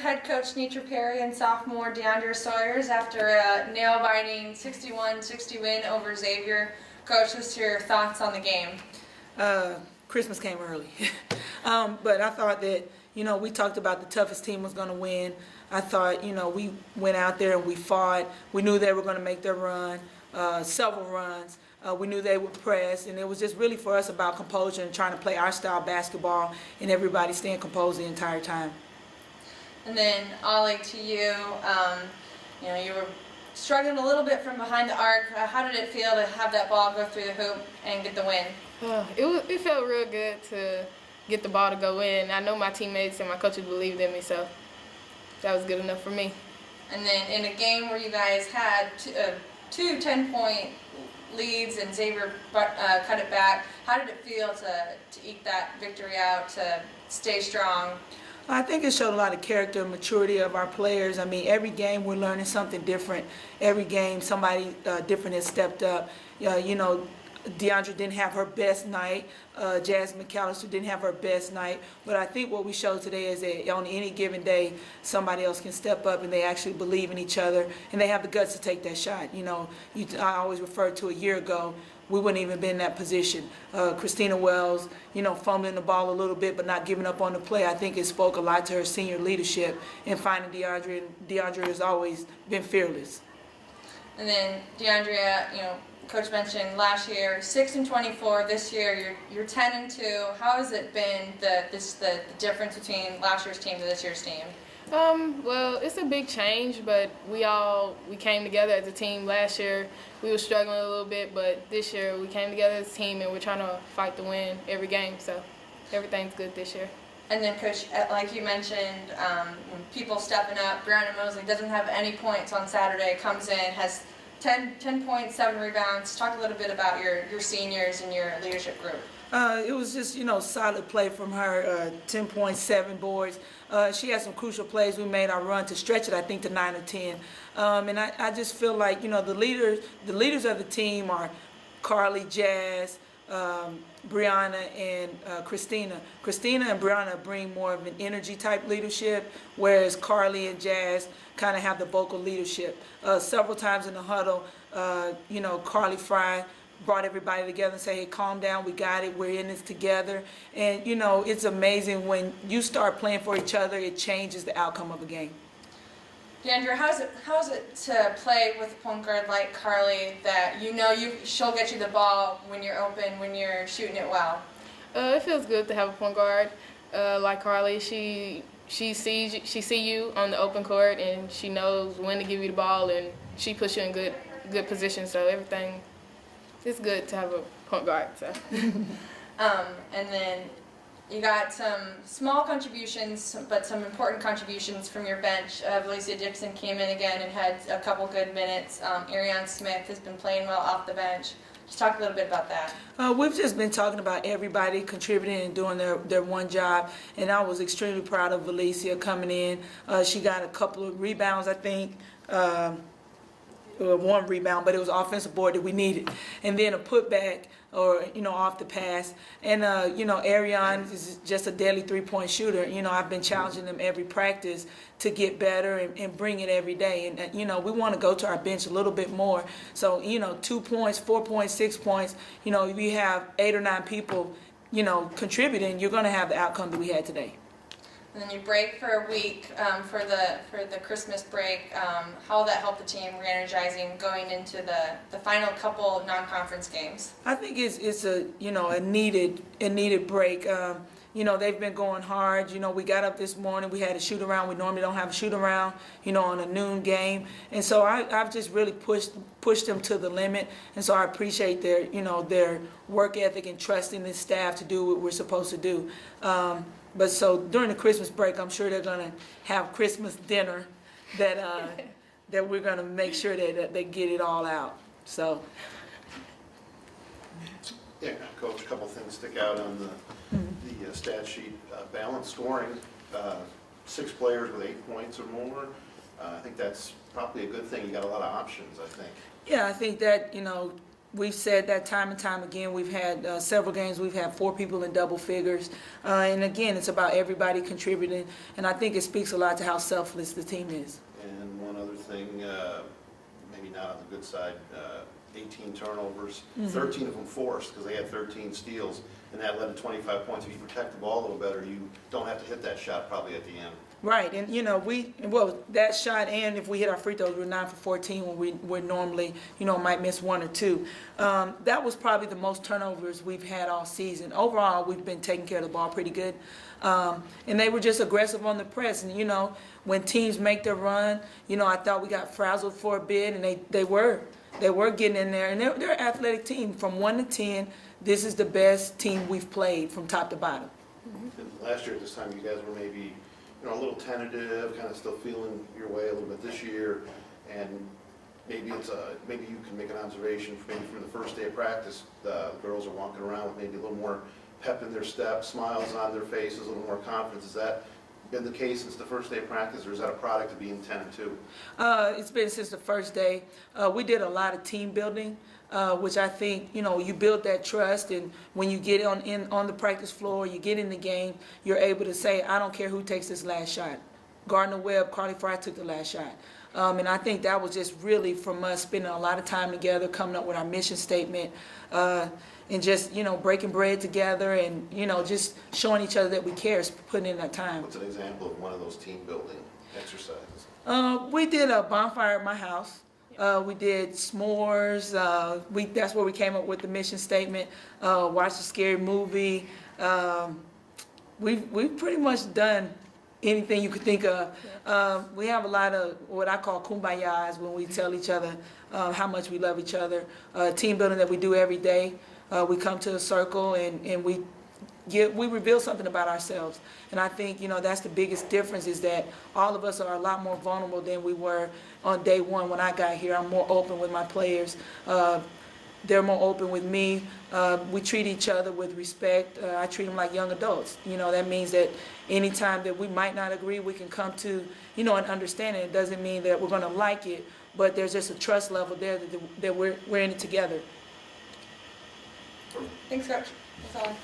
head coach Nitra Perry and sophomore Deandrea Sawyers after a nail-biting 61-60 win over Xavier. Coach, what's your thoughts on the game? Christmas came early. But I thought that, we talked about the toughest team was going to win. I thought, we went out there and we fought. We knew they were going to make their run, several runs. We knew they would press, and it was just really for us about composure and trying to play our style basketball and everybody staying composed the entire time. And then, Ollie, to you, you were struggling a little bit from behind the arc. How did it feel to have that ball go through the hoop and get the win? It felt real good to get the ball to go in. I know my teammates and my coaches believed in me, so that was good enough for me. And then in a game where you guys had two 10-point leads and Xavier cut it back, how did it feel to eke that victory out, to stay strong? I think it showed a lot of character and maturity of our players. I mean, every game we're learning something different. Every game somebody different has stepped up. Deandrea didn't have her best night. Jasmine McAllister didn't have her best night. But I think what we showed today is that on any given day, somebody else can step up and they actually believe in each other and they have the guts to take that shot. I always refer to a year ago, we wouldn't even been in that position. Christina Wells, fumbling the ball a little bit but not giving up on the play. I think it spoke a lot to her senior leadership in finding Deandrea. Deandrea has always been fearless. And then Deandrea, Coach mentioned last year 6-24. This year you're 10-2. How has it been the difference between last year's team to this year's team? Well, it's a big change, but we came together as a team. Last year we were struggling a little bit, but this year we came together as a team and we're trying to fight to win every game. So everything's good this year. And then, Coach, like you mentioned, people stepping up. Brianna Mosley doesn't have any points on Saturday, comes in, has 10 points, 7 rebounds. Talk a little bit about your seniors and your leadership group. It was just, solid play from her, 10 points, 7 boards. She had some crucial plays. We made our run to stretch it, I think, to 9 or 10. And I just feel like, the leaders of the team are Carly, Jazz, Brianna, and Christina. Christina and Brianna bring more of an energy type leadership, whereas Carly and Jazz kind of have the vocal leadership. Several times in the huddle, Carly Fry brought everybody together and say, hey, calm down, we got it, we're in this together. And it's amazing when you start playing for each other, it changes the outcome of a game. Deandrea, how is it to play with a point guard like Carly that she'll get you the ball when you're open, when you're shooting it well? It feels good to have a point guard like Carly. She see you on the open court and she knows when to give you the ball and she puts you in good position. So everything is good to have a point guard. So. And then you got some small contributions, but some important contributions from your bench. Valencia Dixon came in again and had a couple good minutes. Ariane Smith has been playing well off the bench. Just talk a little bit about that. We've just been talking about everybody contributing and doing their one job, and I was extremely proud of Valencia coming in. She got a couple of rebounds, I think. One rebound, but it was offensive board that we needed, and then a putback or off the pass. And Ariane is just a deadly three-point shooter. I've been challenging them every practice to get better and bring it every day. And we want to go to our bench a little bit more. So 2 points, 4 points, 6 points. If you have 8 or 9 people contributing, you're going to have the outcome that we had today. And then you break for a week for the Christmas break. How will that help the team re-energizing going into the final couple non-conference games? I think it's a needed break. They've been going hard. We got up this morning. We had a shoot around. We normally don't have a shoot around, on a noon game. And so I've just really pushed them to the limit. And so I appreciate their work ethic and trusting this staff to do what we're supposed to do. But so during the Christmas break, I'm sure they're going to have Christmas dinner that we're going to make sure that they get it all out. So. Yeah, Coach, a couple things stick out on the stat sheet. Balanced scoring, 6 players with 8 points or more. I think that's probably a good thing. You got a lot of options, I think. Yeah, I think that, we've said that time and time again. We've had several games. We've had 4 people in double figures. And again, it's about everybody contributing. And I think it speaks a lot to how selfless the team is. And one other thing, maybe not on the good side, 18 turnovers, 13 of them forced because they had 13 steals, and that led to 25 points. If you protect the ball a little better, you don't have to hit that shot probably at the end. Right, and you know, that shot, and if we hit our free throws, we're 9 for 14 when we're normally, you know, might miss 1 or 2. That was probably the most turnovers we've had all season. Overall, we've been taking care of the ball pretty good. And they were just aggressive on the press. And, you know, when teams make their run, you know, I thought we got frazzled for a bit, and they were getting in there. And they're an athletic team. From 1 to 10, this is the best team we've played from top to bottom. And last year at this time, you guys were maybe, you know, a little tentative, kind of still feeling your way a little bit this year, and maybe maybe you can make an observation maybe from the first day of practice. The girls are walking around with maybe a little more pep in their step, smiles on their faces, a little more confidence. Has that been the case since the first day of practice, or is that a product of being 10-2? It's been since the first day. We did a lot of team building, which I think, you know, you build that trust, and when you get on the practice floor, you get in the game, you're able to say, I don't care who takes this last shot. Gardner Webb, Carly Fry took the last shot. And I think that was just really from us spending a lot of time together, coming up with our mission statement, and just, you know, breaking bread together, and, you know, just showing each other that we care, putting in that time. What's an example of one of those team building exercises? We did a bonfire at my house. We did s'mores. That's where we came up with the mission statement. Watched a scary movie. We've pretty much done anything you could think of. We have a lot of what I call kumbayas when we tell each other how much we love each other. Team building that we do every day. We come to a circle and we reveal something about ourselves. And I think, you know, that's the biggest difference, is that all of us are a lot more vulnerable than we were on day one when I got here. I'm more open with my players. They're more open with me. We treat each other with respect. I treat them like young adults. You know, that means that anytime that we might not agree, we can come to, you know, an understanding. It doesn't mean that we're going to like it, but there's just a trust level there that we're in it together. Thanks, Coach. That's all.